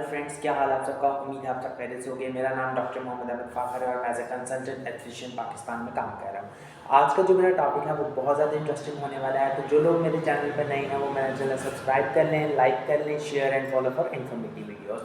Friends, क्या हाल आप सबका। उम्मीद है आप सब पहले से हो गए। मेरा नाम डॉक्टर मोहम्मद अहमद फ़ाखर है और एज ए कंसल्टेंट एथिशियन पाकिस्तान में काम कर रहा हूँ। आज का जो मेरा टॉपिक है वो बहुत ज़्यादा इंटरेस्टिंग होने वाला है। तो जो लोग मेरे चैनल पर नए हैं वो मेरा चैनल सब्सक्राइब कर लें, लाइक कर लें, share and follow for informative videos.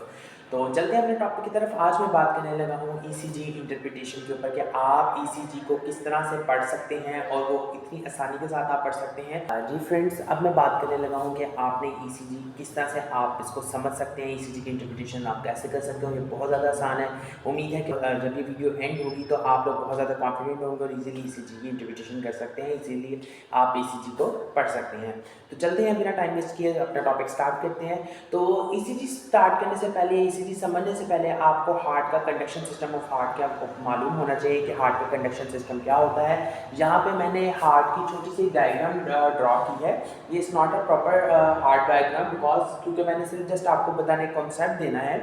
तो चलते हैं अपने टॉपिक की तरफ। आज मैं बात करने लगा हूँ ईसीजी इंटरप्रिटेशन के ऊपर कि आप ईसीजी को किस तरह से पढ़ सकते हैं और वो इतनी आसानी के साथ आप पढ़ सकते हैं। जी फ्रेंड्स, अब मैं बात करने लगा हूँ कि आपने ईसीजी किस तरह से आप इसको समझ सकते हैं, ईसीजी की इंटरप्रिटेशन आप कैसे कर सकते हो। ये बहुत ज़्यादा आसान है। उम्मीद है कि जब ये वीडियो एंड होगी तो आप लोग बहुत ज़्यादा कॉन्फिडेंट होंगे और ईजिली ईसीजी की इंटरप्रिटेशन कर सकते हैं, इसीलिए आप ईसीजी को पढ़ सकते हैं। तो चलते हैं, बिना टाइम वेस्ट किए अपना टॉपिक स्टार्ट करते हैं। तो ईसीजी स्टार्ट करने से पहले, ईसीजी समझने से पहले आपको हार्ट का कंडक्शन सिस्टम ऑफ हार्ट क्या मालूम होना चाहिए कि हार्ट का कंडक्शन सिस्टम क्या होता है। यहाँ पे मैंने हार्ट की छोटी सी डायग्राम ड्रॉ की है। ये is not a proper heart diagram because क्योंकि मैंने सिर्फ जस्ट आपको बताने कॉन्सेप्ट देना है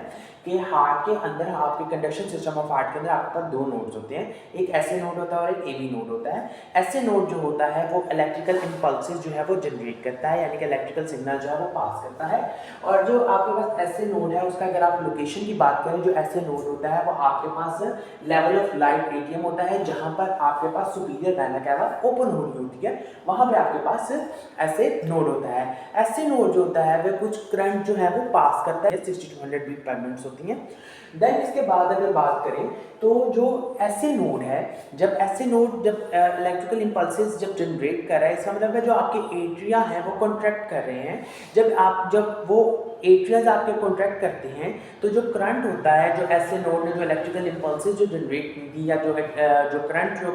कि हार्ट के अंदर, आपके कंडक्शन सिस्टम ऑफ हार्ट के अंदर आपके पास दो नोड्स होते हैं। एक एसए नोड होता है और एक एवी नोड होता है। एसए नोड जो होता है वो इलेक्ट्रिकल इंपल्सेस जो है वो जनरेट करता है, यानी कि इलेक्ट्रिकल सिग्नल जो है वो पास करता है। और जो आपके पास एसए नोड है उसका अगर आप लोकेशन की बात करें, जो एसए नोड होता है वो आपके पास लेवल ऑफ लाइट एटीएम होता है, जहां पर आपके पास सुपीरियर वेना कैवा ओपन हो रही होती है, वहां पे आपके पास ऐसे नोड होता है। ऐसे नोड जो होता है वह कुछ करंट जो है वो पास करता है, 60 to 100 बीट पर मिनट होती है। देन इसके बाद अगर बात करें तो जो ऐसे नोड है, जब ऐसे नोड जब इलेक्ट्रिकल इंपल्सेस जब जनरेट कर रहा है, इसका मतलब है जो आपके एट्रिया हैं वो कॉन्ट्रैक्ट कर रहे हैं। जब वो एट्रियाज आपके कॉन्ट्रैक्ट करते हैं तो जो करंट होता है, जो ऐसे नोड ने जो इलेक्ट्रिकल इंपल्सेस जो जनरेट की थी या जो करंट जो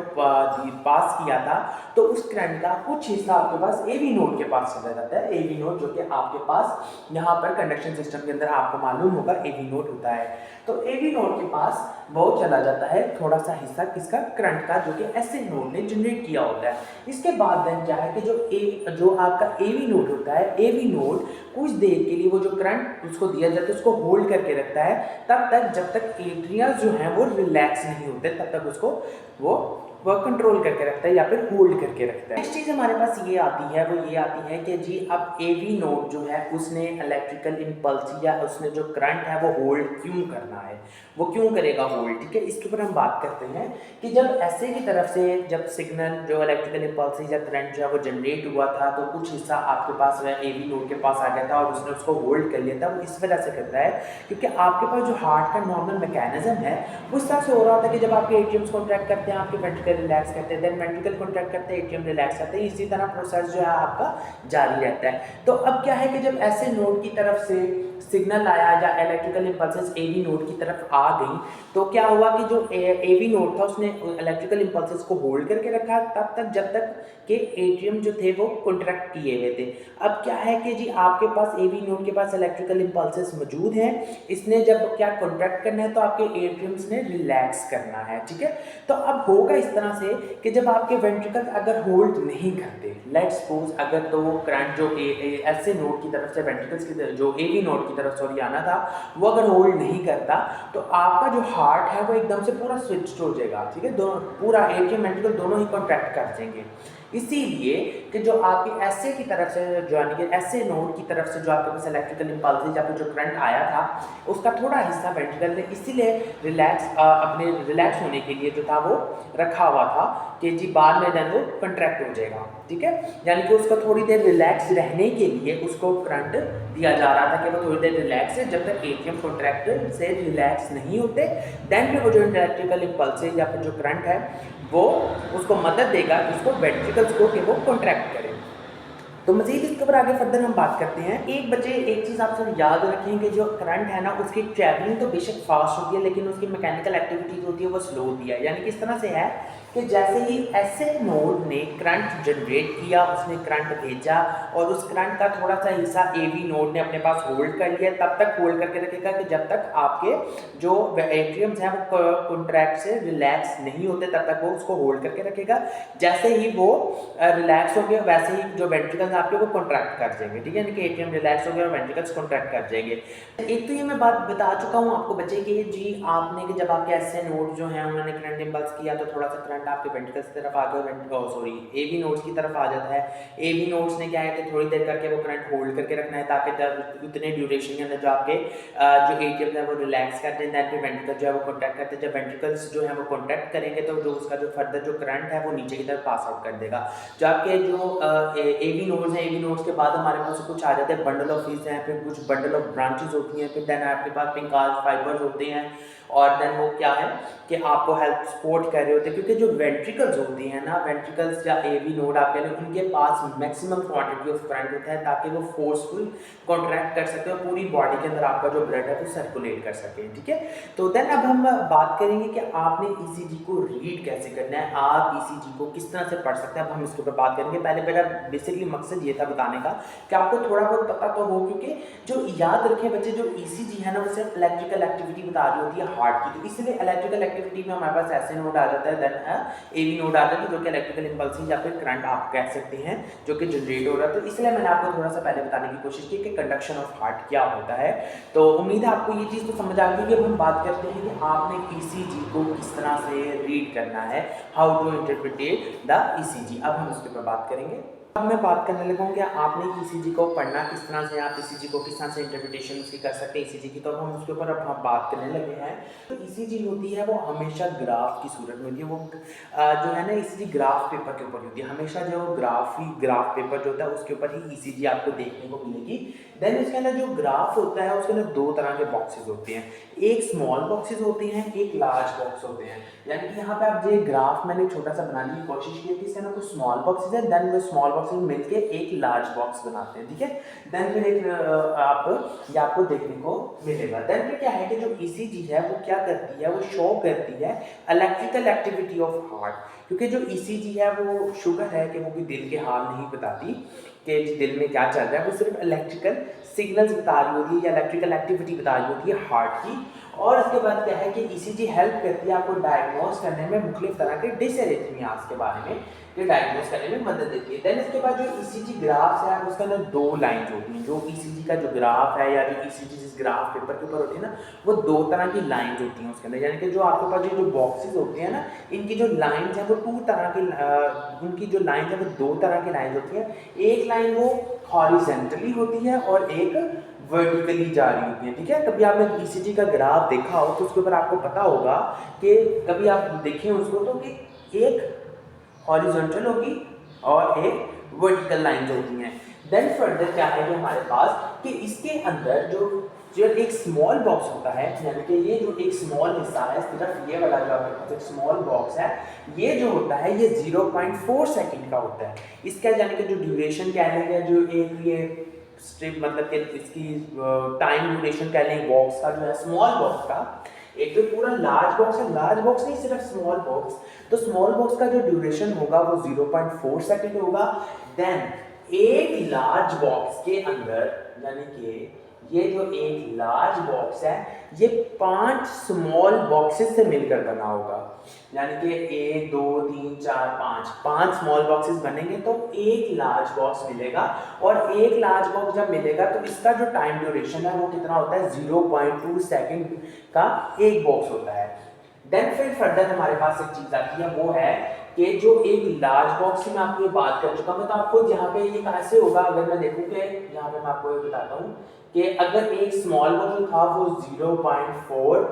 पास किया था, तो उस करंट का कुछ हिस्सा आपके पास एवी नोड के पास चला जाता है। एवी नोड जो कि आपके पास यहाँ पर कंडक्शन सिस्टम के अंदर आपको मालूम होगा एवी नोड होता है। तो एवी नोड के पास वो चला जाता है थोड़ा सा हिस्सा किसका, करंट का, जो कि ऐसे नोड ने जनरेट किया होता है। इसके बाद देन क्या है कि जो आपका एवी नोड होता है, एवी नोड कुछ देर के लिए वो जो करंट उसको दिया जाता है उसको होल्ड करके रखता है, तब तक जब तक एट्रिया जो है वो रिलैक्स नहीं होते, तब तक उसको वो कंट्रोल करके रखता है या फिर होल्ड करके रखता है। नेक्स्ट चीज हमारे पास ये आती है, वो ये आती है कि जी अब एवी नोड जो है उसने इलेक्ट्रिकल इंपल्स या उसने जो करंट है वो होल्ड क्यों करना है, वो क्यों करेगा होल्ड। ठीक है, इसके ऊपर हम बात करते हैं कि जब ऐसे की तरफ से जब सिग्नल जो इलेक्ट्रिकल इंपल्स या करंट जो है वो जनरेट हुआ था, तो कुछ हिस्सा आपके पास एवी नोड के पास आ गया था और उसने उसको होल्ड कर लिया था। वो इस वजह से करता है क्योंकि आपके पास जो हार्ट का नॉर्मल मैकेनिज्म है वो इस तरह से हो रहा था कि जब आपके एटीएम्स कॉन्ट्रैक्ट करते हैं, आपके वेंट्रिकल रिलैक्स करते हैं, देन वेंट्रिकल कॉन्ट्रैक्ट करते हैं, एटीएम रिलैक्स करते हैं, इसी तरह प्रोसेस जो है आपका जारी रहता है। तो अब क्या है कि जब ऐसे नोड की तरफ से सिग्नल आया या इलेक्ट्रिकल इंपल्सेस एवी नोड की तरफ आ गई, तो क्या हुआ कि जो एवी नोड था उसने इलेक्ट्रिकल इंपल्सेस को होल्ड करके रखा तब तक जब तक के एटीएम जो थे वो कॉन्ट्रैक्ट किए हुए थे। अब क्या है कि जी आपके पास एवी नोड के पास इलेक्ट्रिकल इंपल्सेस मौजूद हैं, इसने जब क्या कॉन्ट्रैक्ट करना है तो आपके एट्रियम्स ने रिलैक्स करना है। ठीक है, तो अब होगा इस तरह से कि जब आपके वेंट्रिकल अगर होल्ड नहीं करते, लेट्स सपोज अगर तो वो करंट जो ऐसे नोड की तरफ से वेंट्रिकल्स की तरफ, जो एवी नोड की तरफ सॉरी आना था, वो अगर होल्ड नहीं करता तो आपका जो हार्ट है वो एकदम से पूरा स्विच हो जाएगा। ठीक है, दोनों पूरा एट्रियम वेंट्रिकल दोनों ही कॉन्ट्रैक्ट कर देंगे। इसीलिए कि जो आपके ऐसे की तरफ से जो यानी कि ऐसे नोड की तरफ से जो आपके पास इलेक्ट्रिकल इंपल्स या फिर जो करंट आया था उसका थोड़ा हिस्सा वेंट्रिकल ने इसीलिए अपने रिलैक्स होने के लिए जो था वो रखा हुआ था कि जी बाद में देन वो कंट्रैक्ट हो जाएगा। ठीक है, यानी कि उसको थोड़ी देर रिलैक्स रहने के लिए उसको करंट दिया जा रहा था कि वो थोड़ी देर रिलैक्स है, जब तक एटीएम कॉन्ट्रैक्ट से रिलैक्स नहीं होते देन फिर वो जो इलेक्ट्रिकल इंपल्स या फिर जो करंट है वो उसको मदद देगा कि उसको वेंट्रिकल्स को कि वो कॉन्ट्रैक्ट करे। तो मज़ीद इसके ऊपर आगे फर्दर हम बात करते हैं। एक चीज़ आप सब याद रखें कि जो करंट है ना उसकी ट्रैवलिंग तो बेशक फास्ट होती है लेकिन उसकी मैकेनिकल एक्टिविटी जो होती है वो स्लो होती है। यानी कि इस तरह से है कि जैसे ही ऐसे नोड ने करंट जनरेट किया, उसने करंट भेजा और उस करंट का थोड़ा सा हिस्सा एवी नोड ने अपने पास होल्ड कर लिया, तब तक होल्ड करके रखेगा कि जब तक आपके जो एट्रियम्स हैं वो कॉन्ट्रैक्ट से रिलैक्स नहीं होते तब तक वो उसको होल्ड करके रखेगा। जैसे ही वो रिलैक्स हो गया वैसे ही जो वेंट्रिकल्स आपके वो कॉन्ट्रैक्ट कर जाएंगे, ठीक है, यानी कि एट्रियम रिलैक्स हो गया और वेंट्रिकल्स कॉन्ट्रैक्ट कर जाएंगे। एक तो ये मैं बात बता चुका हूँ आपको बच्चे कि जी आपने कि जब आपके ऐसे नोड जो हैं उन्होंने करंट इम्पल्स किया तो थोड़ा सा करंट आपके वेंट्रिकल्स की तरफ आ गया, सॉरी एवी नोड्स की तरफ आ जाता है। एवी नोड्स ने क्या है कि थोड़ी देर करके वो करंट होल्ड करके रखना है ताकि जब उतने ड्यूरेशन के अंदर जो आपके जो एटीएम है वो रिलैक्स करते हैं, दैन फिर वेंट्रिकल जो है वो कॉन्ट्रैक्ट करते हैं। जब वेंट्रिकल्स जो है वो कॉन्ट्रैक्ट करेंगे तो जो उसका जो फर्दर जो करंट है वो नीचे की तरफ पास आउट कर देगा। जो आपके जो एवी नोड्स हैं, एवी नोड्स के बाद हमारे पास कुछ आ जाते हैं बंडल ऑफ लीव्स हैं, फिर कुछ बंडल ऑफ ब्रांचेस होती हैं, फिर देन आपके पास पिंकास फाइबर्स होते हैं और देन वो क्या है कि आपको हेल्प सपोर्ट कर रहे होते हैं, क्योंकि जो वेंट्रिकल्स होती हैं ना, वेंट्रिकल्स या एवी नोड आप कह लें, उनके पास मैक्सिमम क्वांटिटी ऑफ करंट होता है ताकि वो फोर्सफुल कॉन्ट्रैक्ट कर सके और पूरी बॉडी के अंदर आपका जो ब्लड है वो सर्कुलेट कर सके, ठीक है। तो देन अब हम बात करेंगे कि आपने ईसीजी को रीड कैसे करना है, आप ईसीजी को किस तरह से पढ़ सकते हैं। अब हम इसके ऊपर बात करेंगे। पहले मेरा बेसिकली मकसद ये था बताने का कि आपको थोड़ा बहुत पता तो हो, क्योंकि जो याद रखें बच्चे, जो ईसीजी है ना वो सिर्फ इलेक्ट्रिकल एक्टिविटी बता रही होती है हार्ट की, तो इसलिए इलेक्ट्रिकल एक्टिविटी में हमारे पास ऐसे नोड आ जाता है, देन एवी नोड आ जाता है जो कि इलेक्ट्रिकल इंपल्स या फिर करंट आप कह सकते हैं जो कि जनरेट हो रहा है। तो इसलिए मैंने आपको थोड़ा सा पहले बताने की कोशिश की कि कंडक्शन ऑफ हार्ट क्या होता है। तो उम्मीद है आपको ये चीज़ तो समझ आ गई कि अब हम बात करते हैं कि आपने ईसीजी को किस तरह से रीड करना है, how to interpret the ECG. अब हम इसके ऊपर बात करेंगे। अब मैं बात करने लगा हूँ कि आपने ईसीजी को पढ़ना किस तरह से, आप ईसीजी को किस तरह से इंटरप्रिटेशन उसकी कर सकते हैं ईसीजी की, तो हम उसके ऊपर अब हम बात करने लगे हैं। तो ईसीजी होती है वो हमेशा ग्राफ की सूरत में होती है, वो जो है ना ईसीजी ग्राफ पेपर के ऊपर होती है, हमेशा जो ग्राफ पेपर जो होता है उसके ऊपर ही ईसीजी आपको देखने को मिलेगी। देन उसके अंदर जो ग्राफ होता है उसके अंदर दो तरह के बॉक्सेस होते हैं, एक स्मॉल बॉक्सेस होते हैं, एक लार्ज बॉक्स होते हैं। यानी कि यहाँ पे आप जो ग्राफ मैंने छोटा सा बनाने की कोशिश की कि इसके अंदर कुछ स्मॉल बॉक्सेस है, देन वो स्मॉल बॉक्सेस मिलके एक लार्ज बॉक्स बनाते हैं, ठीक है। देन फिर एक ये आपको देखने को मिलेगा। देन फिर क्या है कि जो ईसीजी है वो क्या करती है, वो शो करती है इलेक्ट्रिकल एक्टिविटी ऑफ हार्ट, क्योंकि जो ईसीजी है वो शुगर है कि वो भी दिल के हाल नहीं बताती कि दिल में क्या चल रहा है, वो सिर्फ इलेक्ट्रिकल सिग्नल्स बता रही होती है या इलेक्ट्रिकल एक्टिविटी बता रही होती है हार्ट की। और इसके बाद क्या है कि ईसीजी हेल्प करती है आपको डायग्नोस करने में मुख्तलिफ तरह के डिसएरिथमियास के बारे में, ये डायग्नोस करने में मदद देती है। देन इसके बाद जो ईसीजी ग्राफ्स है उसके अंदर दो लाइन्स होती हैं, जो ईसीजी का जो ग्राफ है या जो ईसीजी जिस ग्राफ पेपर के ऊपर होती है ना, वो दो तरह की लाइन्स होती हैं उसके अंदर। यानी कि जो आपके पास जो बॉक्सेस होते हैं ना, इनकी जो लाइन्स हैं वो टू तरह की, उनकी जो लाइन्स है वो दो तरह की लाइन्स होती हैं। एक लाइन वो हॉरिजेंटली होती है और एक वर्टिकली जा रही होती है, ठीक है। कभी आपने ईसीजी का ग्राफ देखा हो तो उसके ऊपर आपको पता होगा कि कभी आप देखें उसको तो कि एक हॉरिजॉन्टल होगी और एक वर्टिकल लाइंस होती हैं। देन फर्दर क्या है जो हमारे पास कि इसके अंदर जो एक स्मॉल बॉक्स होता है, यानी कि ये जो एक स्मॉल हिस्सा है, सिर्फ ये वाला जो आपके पास एक स्मॉल बॉक्स है, ये जो होता है ये 0.4 सेकंड का होता है। इसका यानी कि जो ड्यूरेशन कह लेंगे, जो एक ये स्ट्रिप मतलब कि इसकी टाइम ड्यूरेशन कह लें बॉक्स का, जो है स्मॉल बॉक्स का, एक तो पूरा लार्ज बॉक्स है, लार्ज बॉक्स नहीं सिर्फ स्मॉल बॉक्स, तो स्मॉल बॉक्स का जो ड्यूरेशन होगा वो 0.4 सेकंड होगा। देन एक लार्ज बॉक्स के अंदर, यानी कि ये जो एक लार्ज बॉक्स है ये 5 स्मॉल बॉक्सेस से मिलकर बना होगा, यानी कि 1 2 3 4 5 स्मॉल बॉक्सेस बनेंगे तो एक लार्ज बॉक्स मिलेगा। और एक लार्ज बॉक्स जब मिलेगा तो इसका जो टाइम ड्यूरेशन है वो कितना होता है, 0.2 सेकंड का एक बॉक्स होता है। देन फिर फर्दर हमारे पास एक चीज आती है, वो है कि जो एक लार्ज बॉक्स की मैं आपको ये बात कर चुका हूं, तो आपको यहाँ पे ये कैसे होगा, अगर मैं देखूं कि यहाँ पे मैं आपको ये बताता हूँ कि अगर एक स्मॉल बॉक्स जो था वो 0.4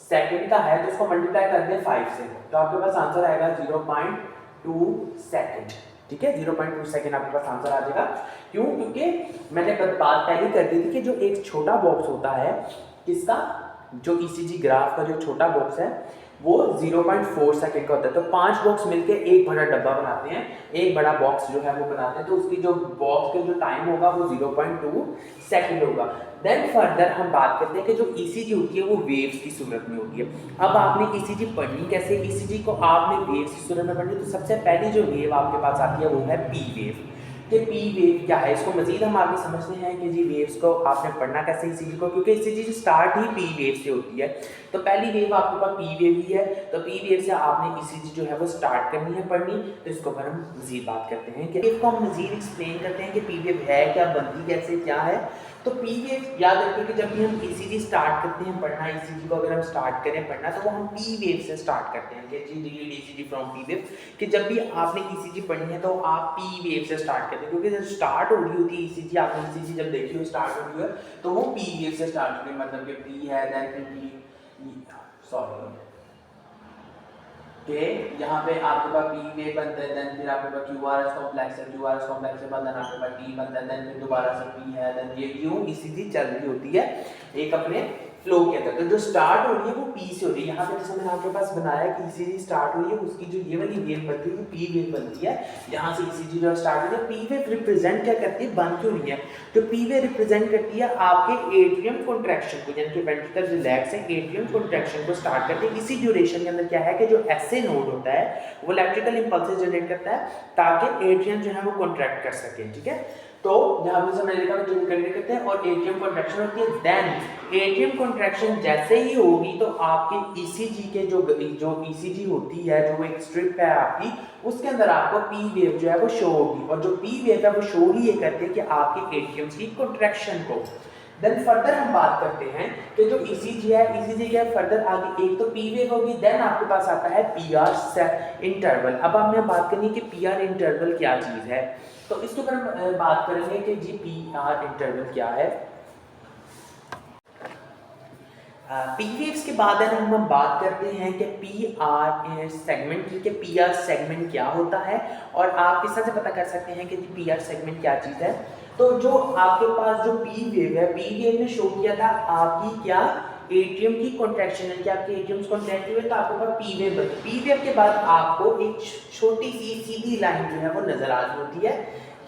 सेकंड का है तो उसको मल्टीप्लाई कर दें 5 से, तो आपके पास आंसर आएगा 0.2 सेकंड, ठीक है। 0.2 सेकंड आपके पास आंसर आ जाएगा। क्यों? क्योंकि मैंने बात पहले कर दी थी कि जो एक छोटा बॉक्स होता है, किसका, जो ईसीजी ग्राफ का जो छोटा बॉक्स है वो 0.4 सेकंड का होता है। तो 5 बॉक्स मिलके एक बड़ा डब्बा बनाते हैं, एक बड़ा बॉक्स जो है वो बनाते हैं, तो उसकी जो बॉक्स का जो टाइम होगा वो 0.2 सेकंड होगा। देन फर्दर हम बात करते हैं कि जो ईसीजी होती है वो वेव्स की सूरत में होती है। अब आपने ईसीजी पढ़नी कैसे, ईसीजी को आपने वेव्स की सूरत में पढ़नी, तो सबसे पहली जो वेव आपके पास आती है वो है पी वेव। कि पी वेव क्या है। इसको मजीद हम आगे समझते हैं कि जी वेव्स को आपने पढ़ना कैसे ईसीजी को, क्योंकि ईसीजी स्टार्ट ही पी वेव से होती है। तो पहली वेव आपके पास पी वेव ही है, तो पी वेव से आपने ईसीजी जो है वो स्टार्ट करनी है पढ़नी। तो इसको ऊपर हम मजीद बात करते हैं कि वेव को हम मजीद एक्सप्लेन करते हैं कि पी वेव है क्या, बनती कैसे, क्या है। तो पी वेव याद रखिए कि जब भी हम ईसीजी स्टार्ट करते हैं पढ़ना, ईसीजी को अगर हम स्टार्ट करें पढ़ना, तो वो हम पी वेव से स्टार्ट करते हैं कि जी read ECG from P wave, कि जब भी आपने ईसीजी पढ़नी है तो आप पी वेव से स्टार्ट करते हैं, क्योंकि जब स्टार्ट हो रही होती है ईसीजी, आपने ईसीजी जब देखी हो स्टार्ट हो रही है तो वो पी वेव से स्टार्ट होती है, मतलब कि पी है देन फिर सॉरी कि यहाँ पे आपके पास पी वेव बनता है, देन फिर आपके पास क्यूआरएस कॉम्प्लेक्स है, क्यूआरएस कॉम्प्लेक्स के बाद देन आपके पास टी बनता है, देन फिर दोबारा से पी है, देन ये यूं ईसीजी चल रही होती है एक अपने फ्लो के अंदर। तो जो स्टार्ट हो रही है वो पी से हो रही है। यहाँ पे जैसे मैंने आपके पास बनाया कि ईसीजी स्टार्ट हुई है, उसकी जो ये वाली वेव बनती है पी वेव बनती है, यहाँ से ईसीजी जो स्टार्ट हुई है। पी वेव रिप्रेजेंट क्या करती है, बन क्यों रही है, तो पी वेव रिप्रेजेंट करती है आपके एट्रियम कॉन्ट्रैक्शन को, यानी कि वेंट्रिकल रिलैक्स है, एट्रियम कॉन्ट्रैक्शन को स्टार्ट करती है। इसी ड्यूरेशन के अंदर क्या है कि जो एसए नोड होता है वो इलेक्ट्रिकल इंपल्सेस जनरेट करता है ताकि एट्रियम जो है वो कॉन्ट्रैक्ट कर सके, ठीक है। तो यहाँ पे हमने लिखा जो जनरेट करते हैं और एट्रियम कॉन्ट्रैक्शन होती है। देन एट्रियम कॉन्ट्रैक्शन जैसे ही होगी तो आपके ईसीजी के जो ईसीजी होती है, जो एक स्ट्रिप है आपकी, उसके अंदर आपको पी वेव जो है वो शो होगी, और जो पी वेव है वो शो ही ये करती है कि आपके एट्रियम्स की कॉन्ट्रैक्शन को। देन फर्दर हम बात करते हैं कि जो ईसीजी है, ईसीजी के फर्दर आगे एक तो पी वेव होगी, देन आपके पास आता है पीआर इंटरवल। अब हमें बात करनी है कि पीआर इंटरवल क्या चीज़ है, तो इसके ऊपर हम बात करेंगे कि जी पीआर इंटरवल क्या है। पी वेव्स के बाद हम बात करते हैं कि पी आर सेगमेंट की, पी आर सेगमेंट क्या होता है, और आप किस तरह से पता कर सकते हैं कि पी आर सेगमेंट क्या चीज़ है। तो जो आपके पास जो पी वेव है, पी वेव ने शो किया था आपकी क्या एट्रियम की कॉन्ट्रैक्शन है, कि आपके एट्रियम्स कॉन्ट्रैक्ट हुए तो आपके पास पी वेव बनी। पी वेव के बाद आपको एक छोटी सी सीधी लाइन जो है वो नजर आ रही होती है,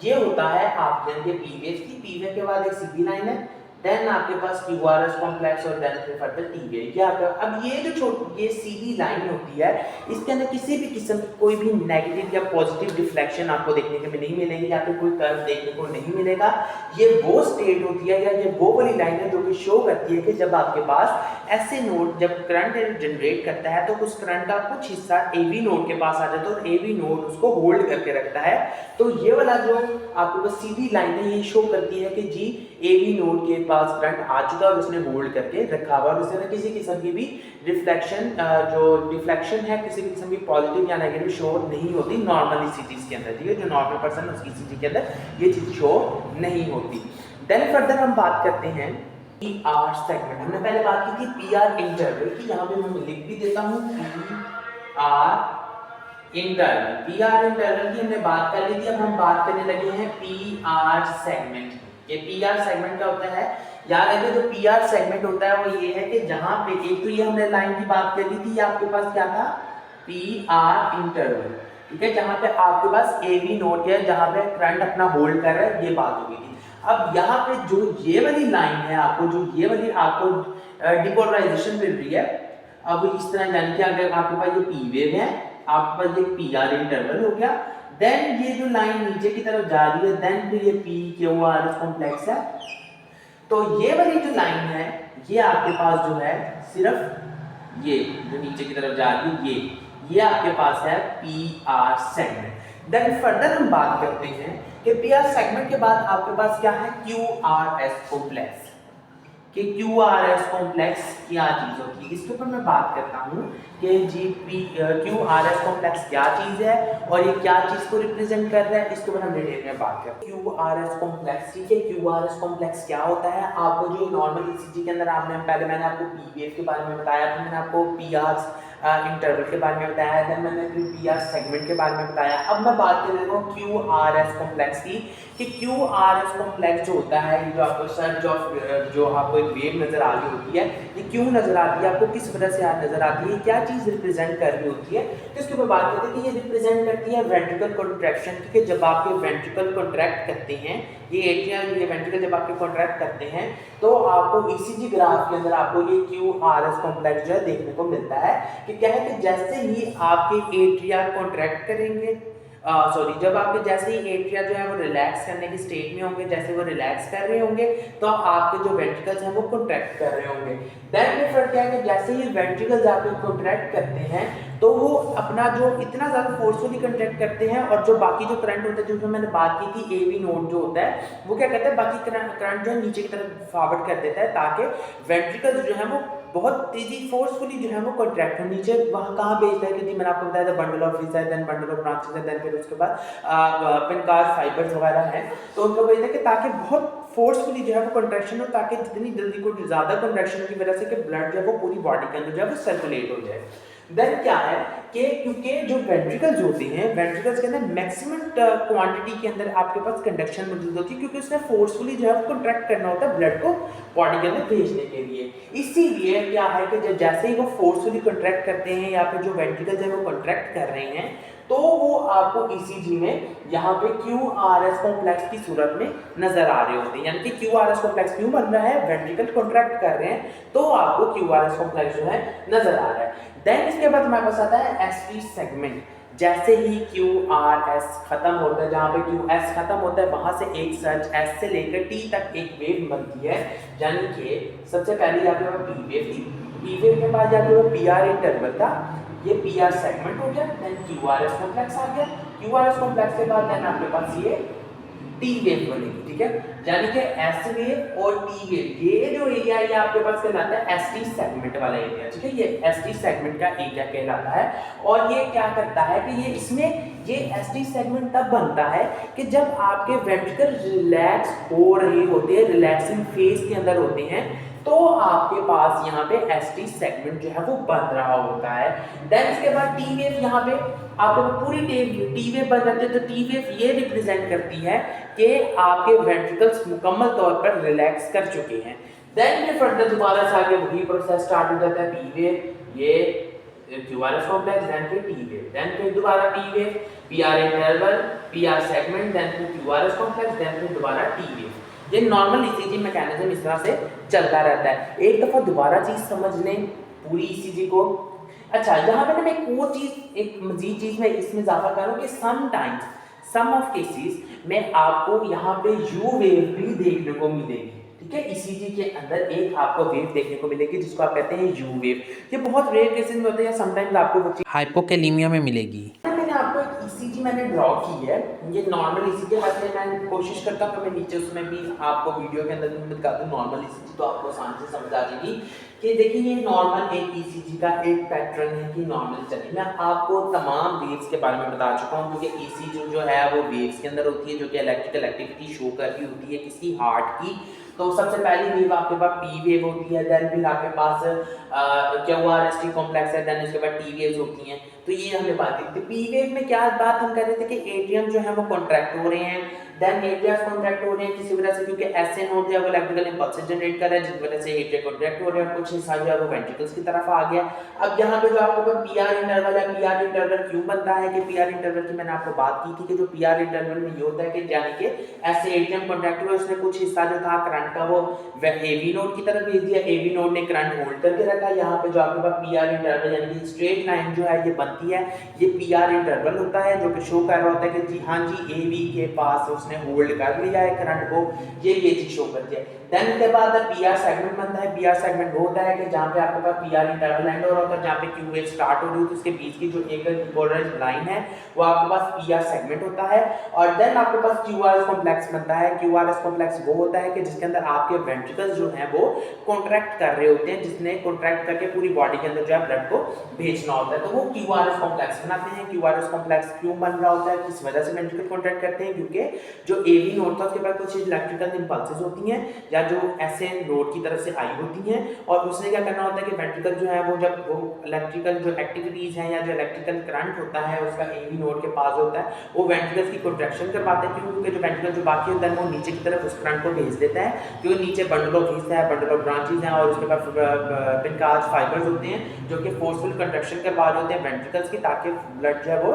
ये होता है आपके पी वेव की। पी वेव के बाद एक सीधी लाइन है, देन आपके पास क्यूआरएस कॉम्प्लेक्स और देन फिर फर्दर टी वेव। ये आपका अब ये जो ये सीधी लाइन होती है, इसके अंदर किसी भी किस्म की कोई भी नेगेटिव या पॉजिटिव डिफ्लेक्शन आपको देखने को नहीं मिलेगी, या फिर कोई कर्व देखने को नहीं मिलेगा। ये वो स्टेट होती है या ये वो वाली लाइन है जो कि शो करती है कि जब आपके पास ऐसे नोड जब करंट जनरेट करता है तो उस करंट का कुछ हिस्सा एवी नोड के पास आ जाता है और एवी नोड उसको होल्ड करके रखता है। तो ये वाला जो आपके पास सीधी लाइन है ये शो करती है कि जी एवी नोड के पास करंट आ चुका है और उसने होल्ड करके रखा हुआ, और उसमें किसी किस्म की भी रिफ्लेक्शन जो डिफ्लेक्शन है किसी भी किस्म की पॉजिटिव या नेगेटिव शो नहीं होती नॉर्मल ईसीजीज के अंदर, ठीक है। जो नॉर्मल पर्सन उसकी ईसीजी के अंदर ये चीज शो नहीं होती। देन फर्दर हम बात करते हैं पी आर सेगमेंट। हमने पहले बात की थी पी आर इंटरवल की, यहाँ पे मैं लिख भी देता हूँ P R interval. P R interval की हमने बात कर ली थी, अब हम बात करने लगे हैं पी आर सेगमेंट। ये पी आर सेगमेंट क्या होता है, याद रखिए जो पी आर सेगमेंट होता है वो ये है कि जहां पे एक तो ये हमने लाइन की बात कर ली थी, आपके पास क्या था पी आर इंटरवल, ठीक है, जहां पे आपके पास ए बी नोड है, जहां पे करंट अपना होल्ड कर रहा है, ये बात हो गई थी। अब यहाँ पे जो ये वाली लाइन है आपको, जो ये वाली आपको डिपोलराइजेशन मिल रही है, अब इस तरह यानी कि अगर आपके पास ये पी वेव है, आपके पास ये पी आर इंटरवल हो गया, देन ये जो लाइन नीचे की तरफ जा रही है, देन फिर ये P Q R S complex है। तो ये वाली जो लाइन है ये आपके पास जो है सिर्फ ये जो नीचे की तरफ जा रही है ये आपके पास है P R segment. Then further हम बात करते हैं कि पी आर सेगमेंट के बाद आपके पास क्या है क्यू आर एस कॉम्प्लेक्स। कि क्यू आर एस कॉम्प्लेक्स क्या चीज होती है, इसके ऊपर मैं बात करता हूँ कि G Q R S complex क्या चीज है और ये क्या चीज को रिप्रेजेंट कर रहा है, इसके ऊपर हम डिटेल में बात करते हैं। क्यू आर एस कॉम्प्लेक्स, ठीक है, क्यू आर एस कॉम्प्लेक्स क्या होता है, आपको जो नॉर्मल ईसीजी के अंदर आपने पहले मैंने आपको पी वेव के बारे में बताया, फिर मैंने आपको पी आर इंटरवल के बारे में बताया, देन मैंने फिर पी आर सेगमेंट के बारे में बताया। अब मैं बात कर रहा हूँ क्यू आर एस कॉम्प्लेक्स की, कि क्यू आर एस कॉम्प्लेक्स जो होता है, ये जो आपको सर्च ऑफ जो आपको एक वेव नजर आ रही होती है, ये क्यों नजर आती है, आपको किस वजह से नजर आती है, क्या चीज रिप्रेजेंट कर रही होती है, तो इसके ऊपर बात करते हैं कि ये रिप्रेजेंट करती है वेंट्रिकल कॉन्ट्रैक्शन, ठीक है। जब आपके वेंट्रिकल कॉन्ट्रैक्ट करते हैं, ये एट्रियम ये वेंट्रिकल जब आपके कॉन्ट्रैक्ट करते हैं तो आपको ईसीजी ग्राफ के अंदर आपको ये क्यू आर एस कॉम्प्लेक्स जो है देखने को मिलता है। कि क्या है कि जैसे ही आपके एट्रिया कॉन्ट्रैक्ट करेंगे सॉरी, जब आपके जैसे ही एट्रिया जो है वो रिलैक्स करने की स्टेट में होंगे, जैसे वो रिलैक्स कर रहे होंगे तो आपके जो वेंट्रिकल्स हैं वो कॉन्ट्रैक्ट कर रहे होंगे। देन डिफर क्या है कि जैसे ही वेंट्रिकल्स आपके कॉन्ट्रैक्ट करते हैं तो वो अपना जो इतना ज़्यादा फोर्सफुली कॉन्ट्रैक्ट करते हैं, और जो बाकी जो करंट होता है, जो मैंने बात की थी एवी नोड जो होता है वो क्या कहता है, बाकी करंट जो है नीचे की तरफ फॉरवर्ड कर देता है ताकि वेंट्रिकल्स जो है वो बहुत तेजी फोर्सफुली जो है वो कॉन्ट्रैक्ट हो। नीचे वहाँ कहाँ भेजता है कि जी मैंने आपको बताया था बंडल ऑफ वीज है, देन बंडल ऑफ ब्रांचेस है, देन फिर उसके बाद पिनकास फाइबर्स वगैरह हैं, तो उनको भेजता है कि ताकि बहुत फोर्सफुली जो है वो कंट्रैक्शन हो, ताकि जितनी जल्दी को ज़्यादा कंट्रैक्शन की वजह से कि ब्लड जो है वो पूरी बॉडी के अंदर जो है वो सर्कुलेट हो जाए। देन क्या है कि क्योंकि जो वेंट्रिकल्स होते हैं, वेंट्रिकल्स के अंदर मैक्सिमम क्वांटिटी के अंदर आपके पास कंडक्शन मौजूद होती है, क्योंकि उसने फोर्सफुली जो है वो कंट्रैक्ट करना होता है ब्लड को बॉडी के अंदर भेजने के लिए। इसीलिए क्या है कि जब जैसे ही वो फोर्सफुली कंट्रैक्ट करते हैं या फिर जो वेंट्रिकल्स है वो कंट्रैक्ट कर रहे हैं, तो वो आपको ईसीजी में यहाँ पे क्यूआरएस कॉम्प्लेक्स की सूरत में नजर आ रहे होते हैं। यानी कि क्यूआरएस कॉम्प्लेक्स क्यों बन रहा है, वेंट्रिकल कॉन्ट्रैक्ट कर रहे हैं तो आपको क्यूआरएस कॉम्प्लेक्स जो है नजर आ रहा है। देन इसके बाद हमारे पास आता है एसटी सेगमेंट। जैसे ही क्यूआरएस खत्म होता है, जहाँ पे क्यूएस खत्म होता है वहां से एक सर्च एस से लेकर टी तक एक वेव बनती है। यानी कि सबसे पहले यहाँ पे पी वेव थी, पी वेव के बाद यहाँ पे पीआर इंटरवल था, ये पीआर सेगमेंट हो गया, देन क्यूआरएस कॉम्प्लेक्स आ गया, क्यूआरएस कॉम्प्लेक्स के बाद देन आपके पास ये टी वेव बनेगी, ठीक है। यानी कि एस वेव और टी वेव, ये जो एरिया है आपके पास कहलाता है एसटी सेगमेंट वाला एरिया, ठीक है। ये एसटी सेगमेंट का एरिया कहलाता है। और ये क्या करता है कि ये इसमें ये एसटी सेगमेंट तब बनता है कि जब आपके वेंट्रिकल रिलैक्स हो रहे होते हैं, रिलैक्सिंग फेज के अंदर होते हैं, तो आपके पास यहाँ पे एसटी सेगमेंट जो है वो बन रहा होता है। देन इसके बाद टी वेव, यहाँ पे आपको पूरी टी वेव बन जाती है। तो टी वेव ये रिप्रेजेंट करती है कि आपके वेंट्रिकल्स मुकम्मल तौर पर रिलैक्स कर चुके हैं। देन फिर फर्दर दोबारा से आगे वही प्रोसेस स्टार्ट हो जाता है, पी वेव, ये क्यूआरएस कॉम्प्लेक्स, देन फिर टी वेव, देन फिर दोबारा T wave, PR interval, PR segment, then फिर क्यूआरएस कॉम्प्लेक्स, देन फिर दोबारा टी वेव। ये नॉर्मल ईसीजी मैकेनिज्म इस तरह से चलता रहता है। एक दफ़ा दोबारा चीज़ समझ लें पूरी ईसीजी को। अच्छा, यहाँ पे ना मैं एक और चीज़, एक मजीद चीज़ मैं इसमें इजाफा करूँ कि समटाइम्स, सम ऑफ केसेस में आपको यहाँ पे यू वेव भी देखने को मिलेगी, ठीक है। ईसीजी के अंदर एक आपको वेव देखने को मिलेगी जिसको आप कहते हैं यू वेव। ये बहुत रेयर केसेस में होते हैं, समटाइम्स आपको वो चीज़ हाइपोकैलेमिया में मिलेगी। आपको एक ईसीजी मैंने ड्रॉ की है, ये नॉर्मल ईसीजी है। वैसे मैं कोशिश करता हूँ कि मैं नीचे उसमें भी आपको वीडियो के अंदर भी दिखा दूँ नॉर्मल ईसीजी, तो आपको आसान से समझ आ जाएगी कि देखिए ये नॉर्मल एक ईसीजी का एक पैटर्न है कि नॉर्मल चलिए मैं आपको तमाम वेव्स के बारे में बता चुका हूँ, क्योंकि ईसीजी जो है वो वेव्स के अंदर होती है जो कि इलेक्ट्रिकल एक्टिविटी शो कर रही होती है किसी हार्ट की। तो सबसे पहली वेव आपके पास पी वेव होती है, देन फिर आपके पास क्यूआरएसटी कॉम्प्लेक्स है, देन उसके बाद टी वेव्स होती हैं। तो ये हमने बात की थी। पी वेव में क्या बात हम कर रहे थे कि एट्रियम जो है वो कॉन्ट्रैक्ट हो रहे हैं, देन एट्रियास कॉन्ट्रैक्ट हो रहे हैं किसी वजह से, क्योंकि एसए नोड जो है वो इलेक्ट्रिकल इंपल्स जनरेट कर रहा है जिस वजह से एट्रिया कॉन्ट्रैक्ट हो रहे हैं और कुछ हिस्सा जो है वो वेंट्रिकल्स की तरफ आ गया। अब यहाँ पे जो आपके पास पीआर इंटरवल है, पीआर इंटरवल क्यों बनता है कि पीआर इंटरवल की मैंने आपको बात की थी कि जो पीआर इंटरवल में ये होता है कि यानी कि ऐसे एट्रियम कॉन्ट्रैक्ट हुआ, उसने कुछ हिस्सा जो था करंट का वो एवी नोड की तरफ भेज दिया, एवी नोड ने करंट होल्ड करके रखा। यहाँ पे जो आपके पास पीआर इंटरवल यानी कि स्ट्रेट लाइन जो है ये बनती है, ये पीआर इंटरवल होता है जो कि शो कर रहा होता है कि जी हाँ जी एवी के पास उसने होल्ड कर लिया है करंट को, ये चीज शो करती है। देन उसके बाद पीआर सेगमेंट बनता है। पीआर सेगमेंट वो होता है कि जहाँ पे आपके पास पीआर इंटरवल एंड हो रहा होता है, जहाँ पे क्यू वेव स्टार्ट हो रही होती है, उसके बीच की जो एक पोलराइज्ड लाइन है वो आपके पास पीआर सेगमेंट होता है। और देन आपके पास क्यूआरएस कॉम्प्लेक्स बनता है। क्यूआरएस कॉम्प्लेक्स वो होता है कि जिसके अंदर आपके वेंट्रिकल्स जो हैं वो कॉन्ट्रैक्ट कर रहे होते हैं, जिसने कॉन्ट्रैक्ट करके पूरी बॉडी के अंदर जो है ब्लड को भेजना होता है, तो वो क्यूआरएस कॉम्प्लेक्स बनाते हैं। क्यूआरएस कॉम्प्लेक्स क्यों बन रहा होता है, किस वजह से वेंट्रिकल कॉन्ट्रैक्ट करते हैं, क्योंकि जो एवी नोड था उसके पास कुछ इलेक्ट्रिकल इंपल्सेस होती हैं या जो ऐसे नोड की तरफ से आई होती हैं, और उसने क्या करना होता है कि वेंट्रिकल जो है वो जब वो इलेक्ट्रिकल जो एक्टिविटीज हैं या जो इलेक्ट्रिकल करंट होता है उसका एवी नोड के पास होता है, वो वेंट्रिकल्स की कॉन्ट्रैक्शन करवाते हैं। क्योंकि जो वेंट्रिकल जो बाकी होता है वो नीचे की तरफ उस करंट को भेज देता है, क्योंकि नीचे बंडल ऑफ वीज है, बंडल ऑफ ब्रांचेस हैं और उसके बाद पिनकाज फाइबर्स होते हैं जो कि फोर्सफुल कंट्रैक्शन करवा रहे होते हैं वेंट्रिकल्स की, ताकि ब्लड जो है वो